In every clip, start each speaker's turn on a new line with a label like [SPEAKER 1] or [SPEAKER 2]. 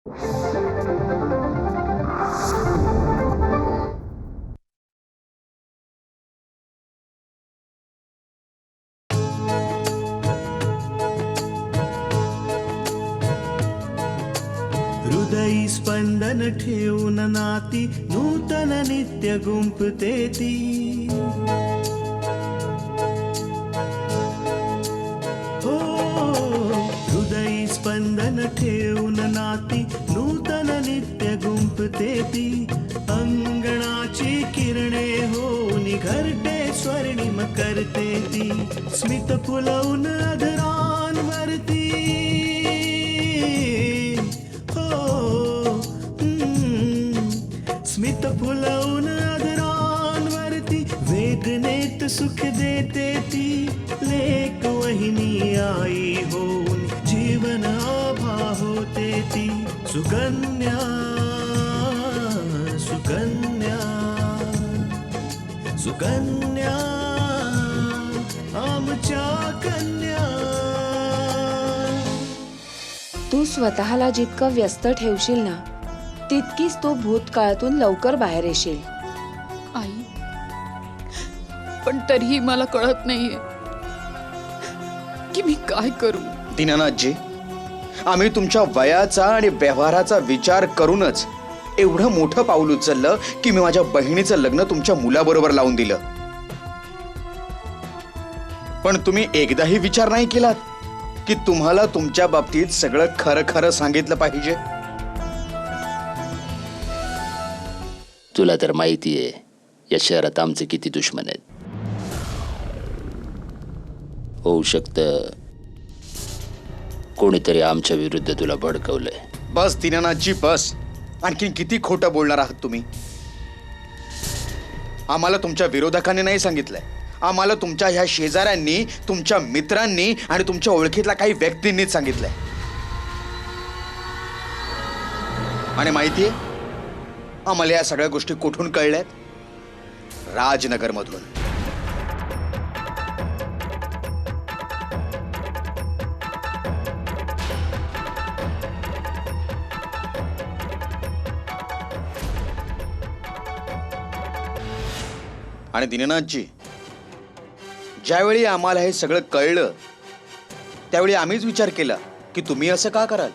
[SPEAKER 1] हृदयी स्पंदन ठेवून नाती नूतन नित्य गुंफते ती. हो हृदयी स्पंदन ठेवून नाती नूतन नित्य गुंफते ती. अंगणाची किरणे होऊन घरटे स्वर्णिम करते ती. स्मित फुलवून अधरांवरती स्मित फुलवून अधरांवरती वेदनेत सुख देते ती. लेक वहिनी आई होऊन जीवन आभा होते ती. सुकन्या सुकन्या सुकन्या आमच्या कन्या.
[SPEAKER 2] तू स्वतःला जितकं व्यस्त ठेवशील ना तितकीच तू भूतकाळातून लवकर बाहेर येशील.
[SPEAKER 3] आई, पण तरीही मला कळत नाहीये की मी काय करू.
[SPEAKER 4] दीनानाथजी, आम्ही तुमच्या वयाचा आणि व्यवहाराचा विचार करूनच एवढं मोठं पाऊल उचललं की मी माझ्या बहिणीचं लग्न तुमच्या मुलाबरोबर लावून दिलं. पण तुम्ही एकदाही विचार नाही केलात की तुम्हाला तुमच्या बाबतीत सगळं खरं खरं सांगितलं पाहिजे.
[SPEAKER 5] तुला तर माहिती आहे या शहरात आमचे किती दुश्मन आहेत. होऊ शकतं कोणीतरी आमच्या विरुद्ध तुला भडकवलंय.
[SPEAKER 4] बस दीनानाथजी बस. आणखी किती खोटं बोलणार आहात तुम्ही. आम्हाला तुमच्या विरोधकांनी नाही सांगितलंय. आम्हाला तुमच्या ह्या शेजाऱ्यांनी, तुमच्या मित्रांनी आणि तुमच्या ओळखीतल्या काही व्यक्तींनीच सांगितलंय. आणि माहितीये आम्हाला या सगळ्या गोष्टी कुठून कळल्यात? राजनगरमधून. आणि दीनानाथजी, ज्यावेळी आम्हाला हे सगळं कळलं त्यावेळी आम्हीच विचार केला की तुम्ही असं का कराल.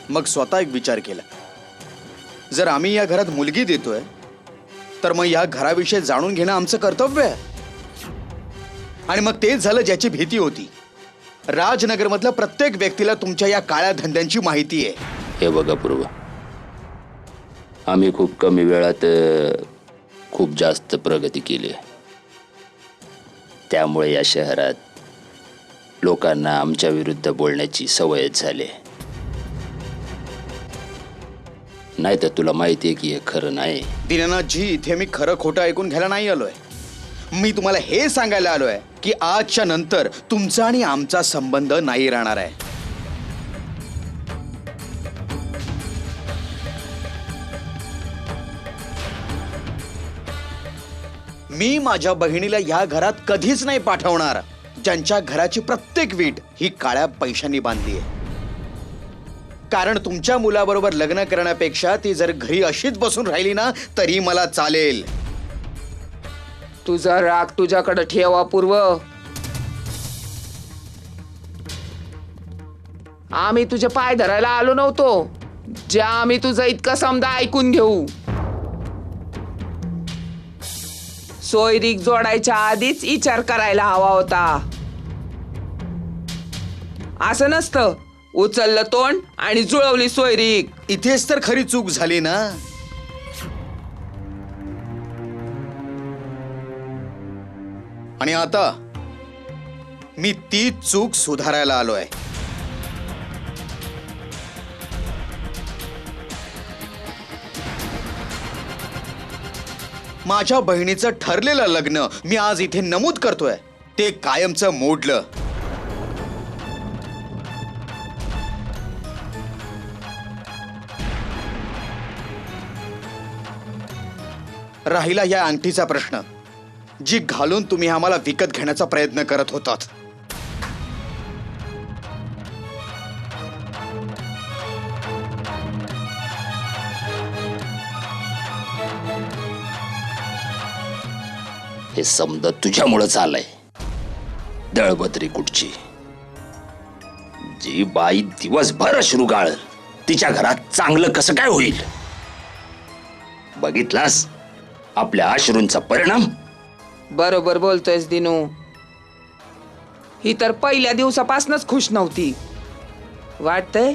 [SPEAKER 4] मग स्वतः एक विचार केला, जर आम्ही या घरात मुलगी देतोय तर मग या घराविषयी जाणून घेणं आमचं कर्तव्य आहे. आणि मग तेच झालं ज्याची भीती होती. राजनगरमधल्या प्रत्येक व्यक्तीला तुमच्या या काळ्या धंद्यांची माहिती आहे.
[SPEAKER 5] हे बघा पूर्व, आम्ही खूप कमी वेळात खूप जास्त प्रगती केली. त्यामुळे या शहरात लोकांना आमच्या विरुद्ध बोलण्याची सवयच झाली. नाही तर तुला माहिती आहे की हे खरं नाही.
[SPEAKER 4] दीनानाथजी, इथे मी खरं खोटं ऐकून घ्यायला नाही आलोय. मी तुम्हाला हे सांगायला आलोय की आजच्या नंतर तुमचा आणि आमचा संबंध नाही राहणार आहे. मी माझ्या बहिणीला या घरात कधीच नाही पाठवणार ज्यांच्या घराची प्रत्येक वीट ही काळ्या पैशांनी बांधली आहे. कारण तुमच्या मुलाबरोबर लग्न करण्यापेक्षा ती जर घरी अशीच बसून राहिली ना तरी मला चालेल.
[SPEAKER 6] तुझा राग तुझ्याकडे ठेवा पूर्व. आम्ही तुझे पाय धरायला आलो नव्हतो. ज्या आम्ही तुझं इतकं समजा ऐकून घेऊ. सोयरीक जोडायच्या आधीच विचार करायला हवा होता. असं नसतं उचललं तोंड आणि जुळवली सोयरीक.
[SPEAKER 4] इथेच तर खरी चूक झाली ना. आणि आता मी ती चूक सुधारायला आलोय. माझ्या बहिणीचं ठरलेलं लग्न मी आज इथे नमूद करतोय ते कायमचं मोडलं. राहिला या अंगठीचा प्रश्न, जी घालून तुम्ही आम्हाला विकत घेण्याचा प्रयत्न करत होतात.
[SPEAKER 5] हे समज तुझ्यामुळं चालय. दळबद्री कुठची जी बाई दिवसभर अश्रू गाळ, तिच्या घरात चांगलं कसं काय होईल? बघितलास आपल्या अश्रूंचा परिणाम?
[SPEAKER 6] बरोबर बोलतोयस दिनू. ही तर पहिल्या दिवसापासूनच खुश नव्हती. वाटतंय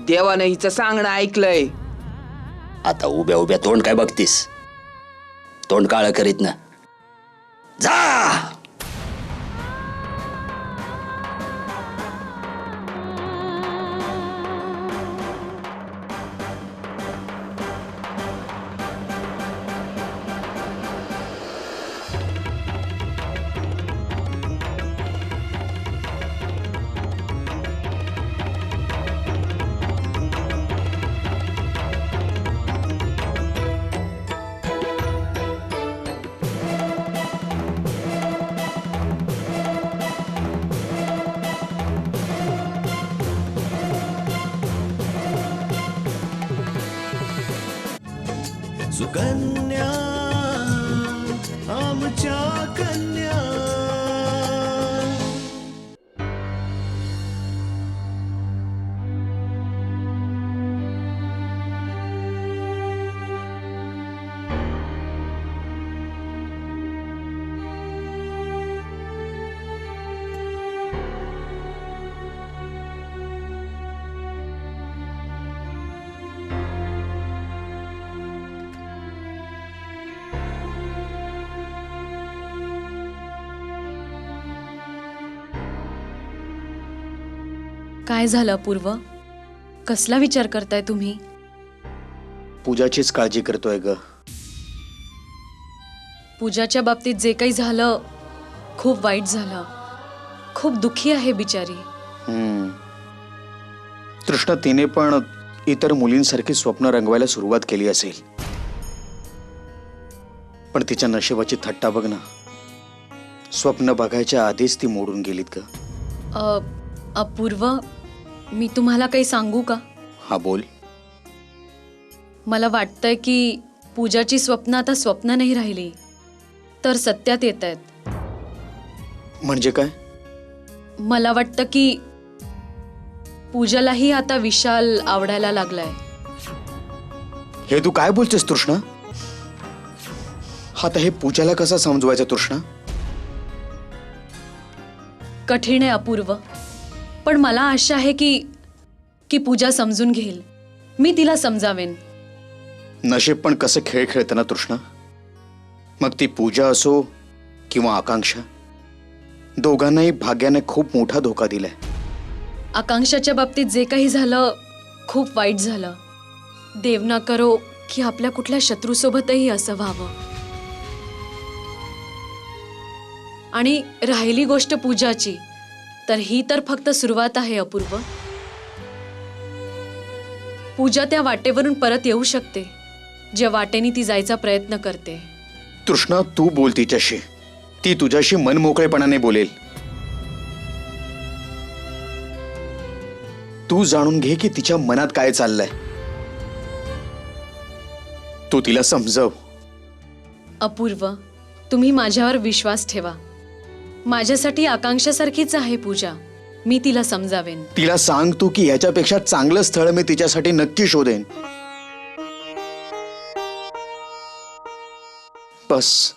[SPEAKER 6] देवानं हिचं सांगणं ऐकलंय.
[SPEAKER 5] आता उभ्या उभ्या तोंड काय बघतीस? तोंड काळ करीत ना, जा.
[SPEAKER 1] सुकन्या आमच्या कन्या.
[SPEAKER 3] काय झालं अपूर्व? कसला विचार करताय तुम्ही?
[SPEAKER 4] पूजाचीच काळजी करतोय ग.
[SPEAKER 3] पूजाच्या बाबतीत जे काही झालं खूप वाईट झालं. खूप दुःखी आहे बिचारी.
[SPEAKER 4] तृष्णा, तिने पण इतर मुलींसारखी स्वप्न रंगवायला सुरुवात केली असेल, पण तिच्या नशिबाची थट्टा बघ ना. स्वप्न बघायच्या आधीच ती मोडून गेलीत ग.
[SPEAKER 3] अपूर्व, मी तुम्हाला काही सांगू का?
[SPEAKER 4] हा बोल.
[SPEAKER 3] मला वाटतंय की पूजाची स्वप्न आता स्वप्न नाही राहिली, तर सत्यात येत आहेत.
[SPEAKER 4] म्हणजे काय?
[SPEAKER 3] मला वाटतं की पूजालाही आता विशाल आवडायला लागलाय.
[SPEAKER 4] हे तू काय बोलतेस तृष्णा? आता हे पूजाला कसं समजवायचं तृष्णा?
[SPEAKER 3] कठीण आहे अपूर्व, पण मला आशा आहे की पूजा समजून घेईल. मी तिला समजावेन.
[SPEAKER 4] नशीब पण कसं खेळ खेळतं ना तृष्णा. मग ती पूजा असो किंवा आकांक्षा, दोघांनाही भाग्याने खूप मोठा धोका दिलाय.
[SPEAKER 3] आकांक्षाच्या बाबतीत जे काही झालं खूप वाईट झालं. देव ना करो की आपल्या कुठल्या शत्रूसोबतही असं व्हावं. आणि राहिली गोष्ट पूजाची, तर ही तर फक्त सुरुवात आहे अपूर्व. पूजा त्या वाटेवरून परत येऊ शकते, ज्या वाटेने ती जायचा प्रयत्न करते.
[SPEAKER 4] तृष्णा, तू बोल तिच्याशी. ती तुझ्याशी मनमोकळेपणाने बोलेल. तू जाणून घे की तिच्या मनात काय चाललंय. तू तिला समजव.
[SPEAKER 3] अपूर्व, तुम्ही माझ्यावर विश्वास ठेवा. माझ्यासाठी आकांक्षासारखीच आहे पूजा. मी तिला समजावेन.
[SPEAKER 4] तिला सांग तू की याच्यापेक्षा चांगलं स्थळ मी तिच्यासाठी नक्की शोधेन. बस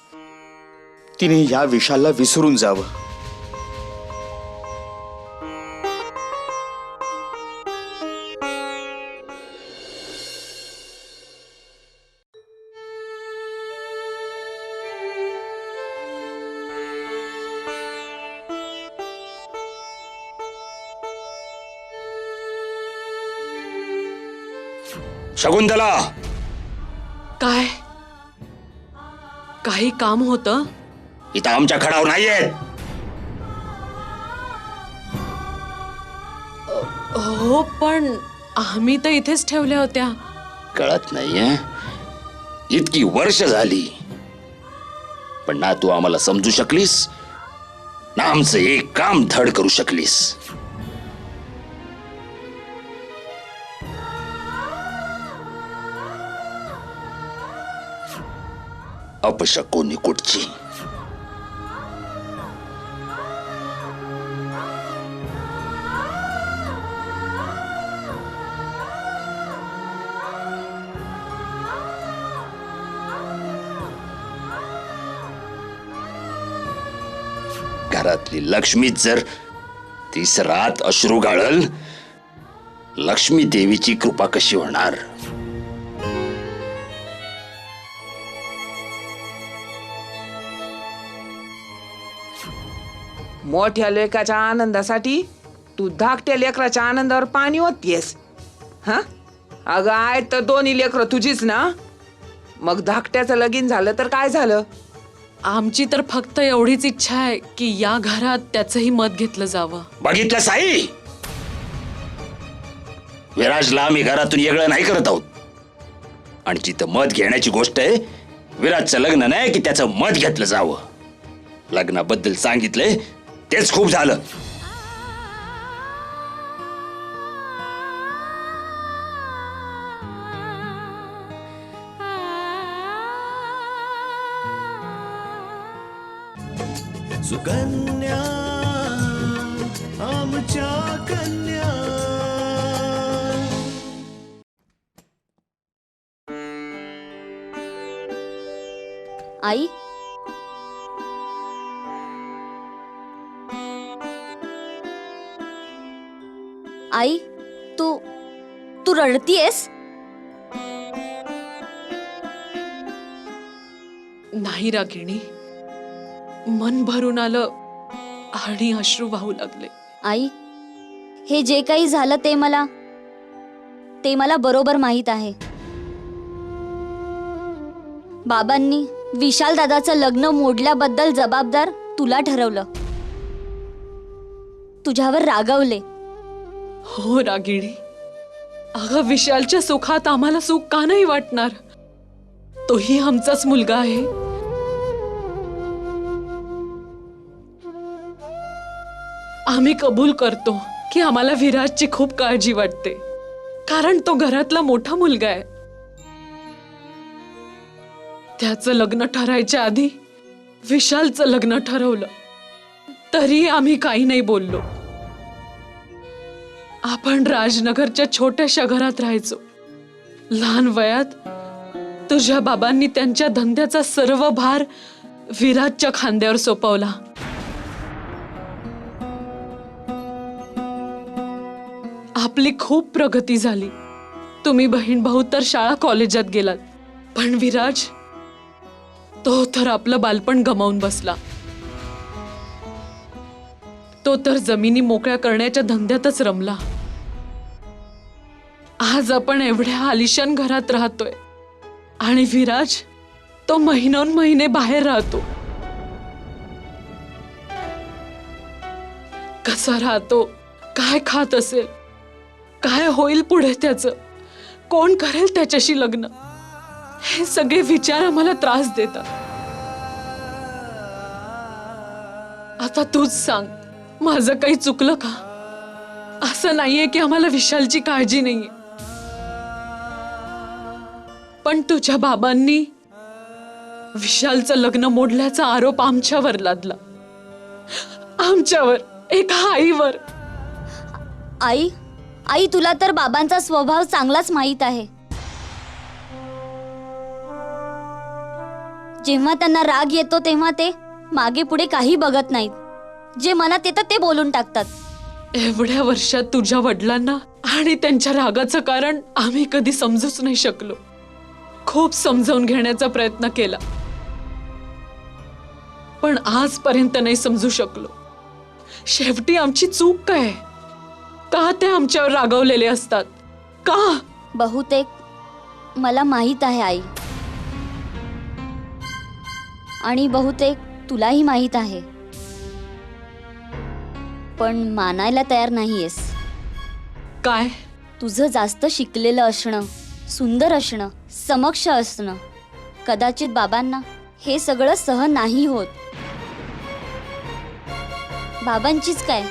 [SPEAKER 4] तिने या विशालला विसरून जावं.
[SPEAKER 5] शकुंतला,
[SPEAKER 3] काय? काही काम होतं?
[SPEAKER 5] इथं आमच्या खडावर नाहीये.
[SPEAKER 3] हो, पण आम्ही तर इथेच ठेवल्या होत्या.
[SPEAKER 5] कळत नाहीये? इतकी वर्ष झाली, पण ना तू आम्हाला समजू शकलीस, ना आमचं एक काम धड करू शकलीस. अपशकुनी कुठची. घरातली लक्ष्मीच जर तिसरात अश्रू गाळल, लक्ष्मी देवीची कृपा कशी होणार?
[SPEAKER 6] मोठ्या लेकाच्या आनंदासाठी तू धाकट्या लेकराच्या आनंदावर पाणी ओततेस. हा अगं आहे तर दोन्ही लेकरं तुझीच ना. मग धाकट्याचं लगीन झालं तर काय झालं?
[SPEAKER 3] आमची तर फक्त एवढीच इच्छा आहे की या घरात त्याचंही मत घेतलं जावं.
[SPEAKER 5] बघितलं साई, विराजला आम्ही घरातून वेगळं नाही करत आहोत. आणि जिथं मत घेण्याची गोष्ट आहे, विराजचं लग्न नाही की त्याचं मत घेतलं जावं. लग्नाबद्दल सांगितलंय तेच खूप झालं.
[SPEAKER 1] सुकन्या आमच्या कन्या.
[SPEAKER 7] आई आई तू तू रडतीयस?
[SPEAKER 3] नाही रागिणी, मन भरून आलं आणि अश्रू वाहू लागले.
[SPEAKER 7] आई हे जे काही झालं ते मला बरोबर माहित आहे. बाबांनी विशाल दादाचं लग्न मोडल्याबद्दल जबाबदार तुला ठरवलं, तुझ्यावर रागावले.
[SPEAKER 3] हो रागिणी, अगं विशालच्या सुखात आम्हाला सुख का नाही वाटणार? तोही आमचाच मुलगा आहे. आम्ही कबूल करतो की आम्हाला विराजची खूप काळजी वाटते, कारण तो घरातला मोठा मुलगा आहे. त्याचं लग्न ठरायच्या आधी विशालचं लग्न ठरवलं, तरी आम्ही काही नाही बोललो. आपण राजनगरच्या छोट्याशा घरात राहायचो. लहान वयात तुझ्या बाबांनी त्यांच्या धंद्याचा सर्व भार विराजच्या खांद्यावर सोपवला. आपली खूप प्रगती झाली. तुम्ही बहीण भाऊ तर शाळा कॉलेजात गेलात, पण विराज तो तर आपलं बालपण गमावून बसला. तो तर जमिनी मोकळ्या करण्याच्या धंद्यातच रमला. आज आपण एवढ्या आलिशान घरात राहतोय आणि विराज तो महिनोन महिने बाहेर राहतो. कसा राहतो, काय खात असेल, काय होईल पुढे त्याचं, कोण करेल त्याच्याशी लग्न, हे सगळे विचार आम्हाला त्रास देतात. आता तूच सांग, माझं काही चुकलं का? असं नाहीये की आम्हाला विशालची काळजी नाहीये, पण तुझ्या बाबांनी विशालचं लग्न मोडल्याचा आरोप आमच्यावर लादला, आमच्यावर, एका आईवर.
[SPEAKER 7] आई आई तुला तर बाबांचा स्वभाव चांगलाच माहित आहे. जेव्हा त्यांना राग येतो तेव्हा ते मागे पुढे काही बघत नाहीत. जे मनात येतं ते बोलून टाकतात.
[SPEAKER 3] एवढ्या वर्षात तुझ्या वडिलांना आणि त्यांच्या रागाचं कारण आम्ही कधी समजूच नाही शकलो. खूप समजावून घेण्याचा प्रयत्न केला, पण आजपर्यंत नाही समजू शकलो. शेवटी आमची चूक काय? का ते आमच्यावर रागवलेले असतात? का?
[SPEAKER 7] बहुतेक मला माहित आहे आई, आणि बहुतेक तुलाही माहित आहे, पण मानायला तयार नाहीयेस.
[SPEAKER 3] काय?
[SPEAKER 7] तुझं जास्त शिकलेलं असणं, सुंदर असणं, समक्ष असणं, कदाचित बाबांना हे सगळं सहन नाही होत. बाबांचीच काय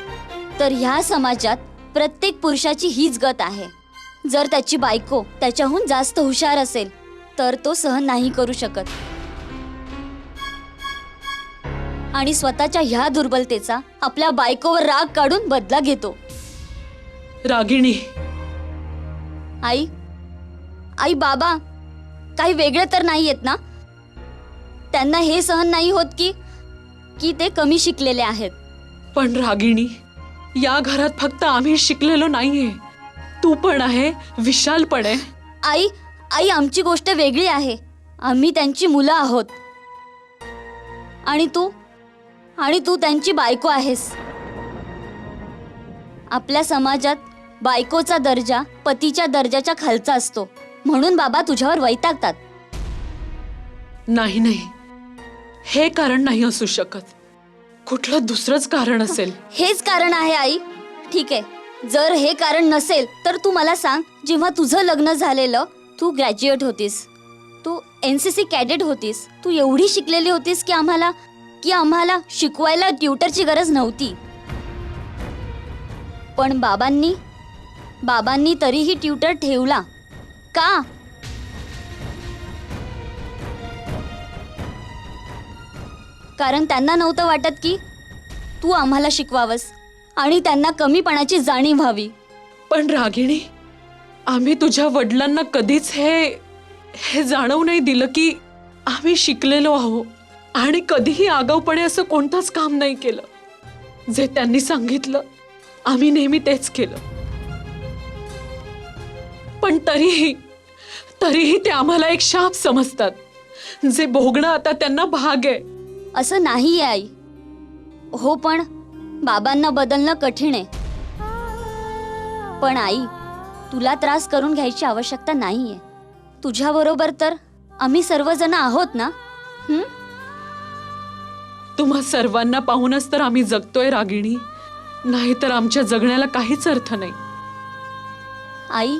[SPEAKER 7] तर ह्या समाजात प्रत्येक पुरुषाची हीच गत आहे. जर त्याची बायको त्याच्याहून जास्त हुशार असेल तर तो सहन नाही करू शकत, आणि स्वतःच्या ह्या दुर्बलतेचा आपल्या बायकोवर राग काढून बदला घेतो.
[SPEAKER 3] रागिणी,
[SPEAKER 7] आई आई बाबा काही वेगळे तर नाही आहेत ना? त्यांना हे सहन नाही होत की की ते कमी शिकलेले आहेत.
[SPEAKER 3] पण रागिणी, या घरात फक्त आम्ही शिकलेलो नाहीये, तू पण आहे, विशाल पण आहे.
[SPEAKER 7] आई आई आमची गोष्ट वेगळी आहे. आम्ही त्यांची मुलं आहोत आणि तू त्यांची बायको आहेस. आपल्या समाजात बायकोचा दर्जा पतीच्या दर्जाच्या खालचा असतो, म्हणून बाबा तुझ्यावर वैतागतात.
[SPEAKER 3] नाही नाही, हे कारण नाही असू शकत. कुठलं दुसरंच कारण असेल.
[SPEAKER 7] हेच कारण आहे आई. ठीक आहे, जर हे कारण नसेल तर तू मला सांग, जेव्हा तुझं लग्न झालेलं तू ग्रॅज्युएट होतीस, तू NCC कॅडेट होतीस, तू एवढी शिकलेली होतीस की आम्हाला शिकवायला ट्युटरची गरज नव्हती. पण बाबांनी तरीही ट्युटर ठेवला का? कारण त्यांना नव्हतं वाटत की तू आम्हाला शिकवावंस आणि त्यांना कमीपणाची जाणीव व्हावी.
[SPEAKER 3] पण रागिणी, आम्ही तुझ्या वडिलांना कधीच हे जाणवू नाही दिलं की आम्ही शिकलेलो आहो, आणि कधीही आगाऊपणे असं कोणतंच काम नाही केलं. जे त्यांनी सांगितलं आम्ही नेहमी तेच केलं. पण तरीही ते आम्हाला एक शाप समजतात, जे भोगणं आता त्यांना भाग आहे.
[SPEAKER 7] असं नाही आहे आई. हो, पण बाबांना बदलणं कठीण आहे. पण आई, तुला त्रास करून घ्यायची आवश्यकता नाहीये. तुझ्याबरोबर तर आम्ही सर्वजण आहोत ना.
[SPEAKER 3] तुम्हा सर्वांना पाहूनच तर आम्ही जगतोय रागिणी, नाहीतर आमच्या जगण्याला काहीच अर्थ नाही.
[SPEAKER 7] आई,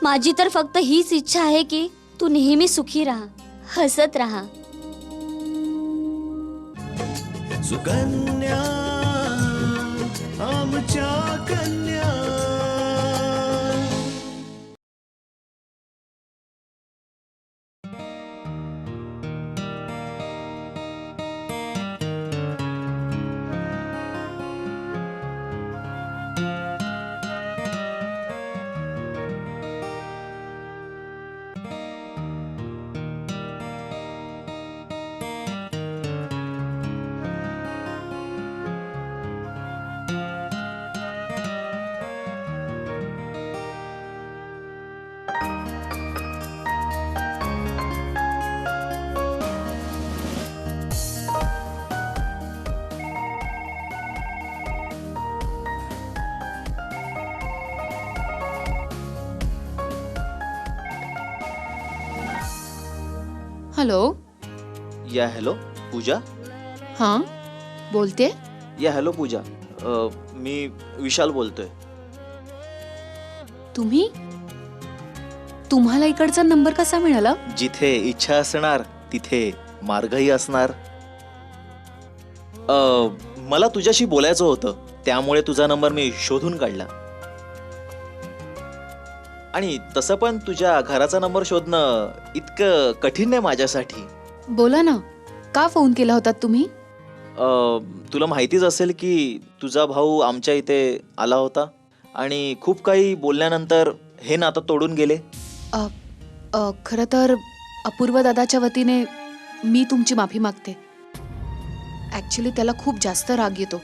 [SPEAKER 7] माझी तर फक्त हीच इच्छा आहे की तू नेहमी सुखी राहा, हसत राहा.
[SPEAKER 1] सुकन्या आमच्या कन्या.
[SPEAKER 2] हॅलो.
[SPEAKER 8] या हॅलो पूजा.
[SPEAKER 2] हां, बोलते.
[SPEAKER 8] या हॅलो पूजा. मी विशाल बोलतोय.
[SPEAKER 2] तुम्हाला इकडचा नंबर कसा मिळाला?
[SPEAKER 8] जिथे इच्छा असणार तिथे मार्गही असणार. मला तुझ्याशी बोलायचं होतं, त्यामुळे तुझा नंबर मी शोधून काढला. आणि तसं पण तुझ्या घराचा नंबर शोधणं इतकं कठीण नाही माझ्यासाठी.
[SPEAKER 2] बोला ना, का फोन केला होता तुम्ही?
[SPEAKER 8] तुला माहितीच असेल की तुझा भाऊ आमच्या इथे आला होता आणि खूप काही बोलल्यानंतर हे नातं तोडून गेले.
[SPEAKER 2] खरं तर अपूर्व दादाच्या वतीने मी तुमची माफी मागते. ॲक्च्युली त्याला खूप जास्त राग येतो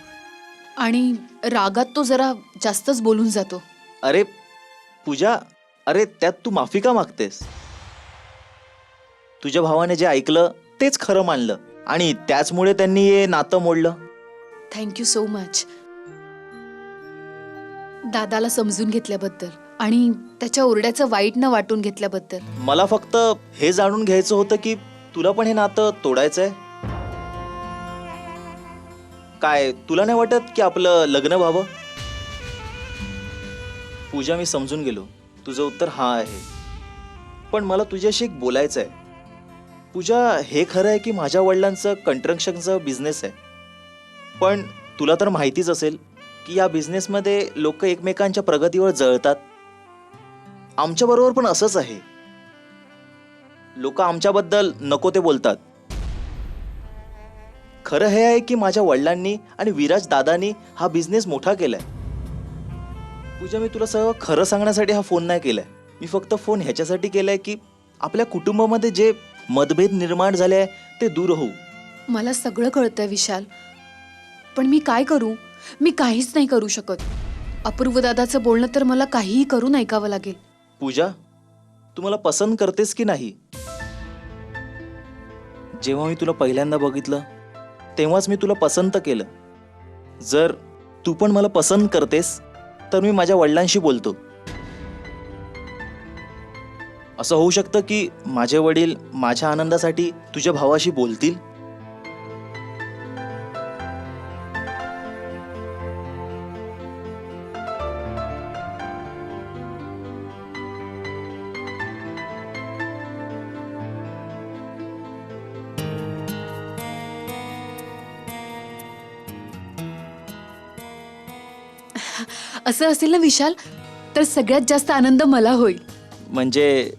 [SPEAKER 2] आणि रागात तो जरा जास्तच बोलून जातो.
[SPEAKER 8] अरे पूजा, अरे त्यात तू माफी का मागतेस? तुझ्या भावाने जे ऐकलं तेच खरं मानलं आणि त्याचमुळे त्यांनी हे नातं मोडलं.
[SPEAKER 2] थँक्यू सो मच दादाला समजून घेतल्याबद्दल आणि त्याच्या ओरड्याचं वाईट न वाटून घेतल्याबद्दल.
[SPEAKER 8] मला फक्त हे जाणून घ्यायचं होतं की तुला पण हे नातं तोडायचंय काय? तुला नाही वाटत की आपलं लग्न व्हावं? पूजा, मी समजून गेलो, तुझं उत्तर हा आहे. पण मला तुझ्याशी एक बोलायचं आहे. पूजा, हे खरं आहे की माझ्या वडिलांचं कन्स्ट्रक्शनचं बिझनेस आहे, पण तुला तर माहितीच असेल की या बिझनेसमध्ये लोक एकमेकांच्या प्रगतीवर जळतात. आमच्याबरोबर पण असंच आहे. लोक आमच्याबद्दल नको ते बोलतात. खरं हे आहे की माझ्या वडिलांनी आणि विराज दादांनी हा बिझनेस मोठा केलाय. पूजा, मी तुला सगळं खरं सांगण्यासाठी हा फोन नाही केलाय. मी फक्त फोन ह्याच्यासाठी केलाय की आपल्या कुटुंबामध्ये जे मतभेद निर्माण झाले ते दूर होऊ
[SPEAKER 2] मला सगळं कळतंय विशाल, पण मी काय करू? मी काहीच नाही करू शकत. अपूर्व दादाचं बोलणं तर मला काहीही करून ऐकावं लागेल.
[SPEAKER 8] पूजा, तू मला पसंत करतेस की नाही? जेव्हा मी तुला पहिल्यांदा बघितलं तेव्हाच मी तुला पसंत केलं. जर तू पण मला पसंत करतेस तर मी माझ्या वडिलांशी बोलतो. असं होऊ शकतं की माझे वडील माझ्या आनंदासाठी तुझ्या भावाशी बोलतील.
[SPEAKER 2] असं असेल ना विशाल, तर सगळ्यात जास्त आनंद मला होईल.
[SPEAKER 8] म्हणजे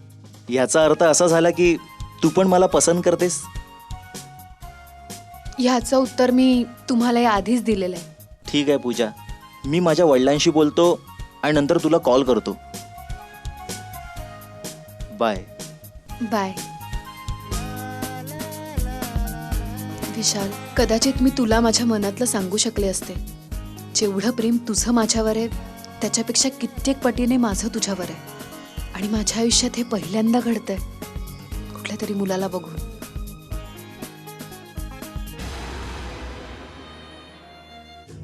[SPEAKER 8] याचा अर्थ असा झाला की तू पण मला पसंत करतेस.
[SPEAKER 2] ह्याचं उत्तर मी तुम्हाला या आधीच दिलेलं आहे.
[SPEAKER 8] ठीक आहे पूजा, मी माझ्या वडिलांशी बोलतो आणि नंतर तुला कॉल करतो. बाय.
[SPEAKER 2] बाय. विशाल, कदाचित मी तुला माझ्या मनातलं सांगू शकले असते. जेवढं प्रेम तुझं माझ्यावर आहे त्याच्यापेक्षा कित्येक पटीने माझं तुझ्यावर आहे. आणि माझ्या आयुष्यात हे पहिल्यांदा घडतंय, कुठल्या तरी मुलाला बघून.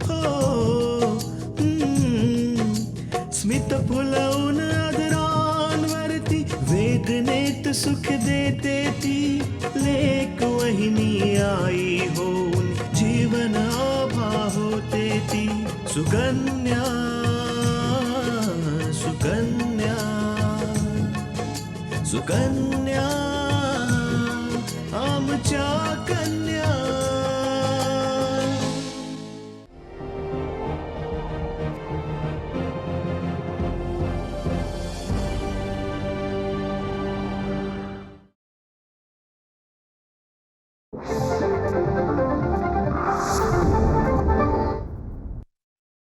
[SPEAKER 1] हो स्मित फुलवून आदरांवरती वेदनेत सुख देते ती लेक वहिनी आई होऊन जीवन आभा होते ती सुकन्या सुकन्या सुकन्या आमच्या कन्या.